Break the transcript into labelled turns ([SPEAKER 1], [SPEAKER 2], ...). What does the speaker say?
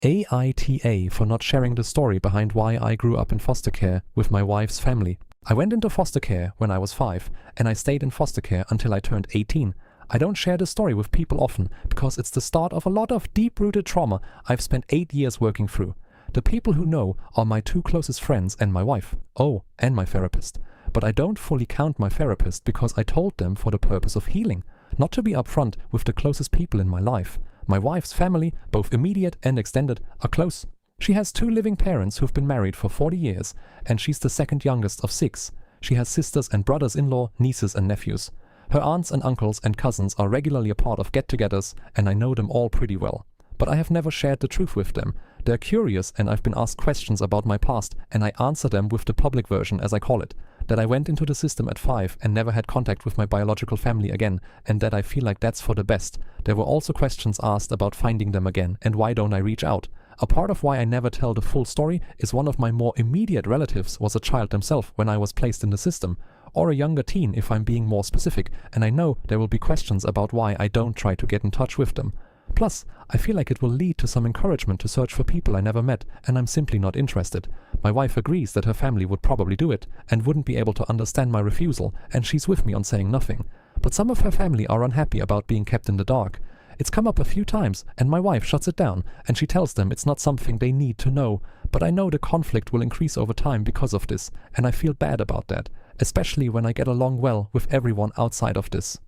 [SPEAKER 1] AITA for not sharing the story behind why I grew up in foster care with my wife's family. I went into foster care when I was 5, and I stayed in foster care until I turned 18. I don't share the story with people often because it's the start of a lot of deep-rooted trauma I've spent 8 years working through. The people who know are my 2 closest friends and my wife. Oh, and my therapist. But I don't fully count my therapist because I told them for the purpose of healing, not to be upfront with the closest people in my life. My wife's family, both immediate and extended, are close. She has 2 living parents who've been married for 40 years, and she's the second youngest of 6. She has sisters and brothers-in-law, nieces and nephews. Her aunts and uncles and cousins are regularly a part of get-togethers, and I know them all pretty well. But I have never shared the truth with them. They're curious, and I've been asked questions about my past, and I answer them with the public version, as I call it. That I went into the system at 5 and never had contact with my biological family again, and that I feel like that's for the best. There were also questions asked about finding them again, and why don't I reach out? A part of why I never tell the full story is one of my more immediate relatives was a child themselves when I was placed in the system, or a younger teen if I'm being more specific, and I know there will be questions about why I don't try to get in touch with them. Plus, I feel like it will lead to some encouragement to search for people I never met, and I'm simply not interested. My wife agrees that her family would probably do it, and wouldn't be able to understand my refusal, and she's with me on saying nothing. But some of her family are unhappy about being kept in the dark. It's come up a few times, and my wife shuts it down, and she tells them it's not something they need to know. But I know the conflict will increase over time because of this, and I feel bad about that, especially when I get along well with everyone outside of this.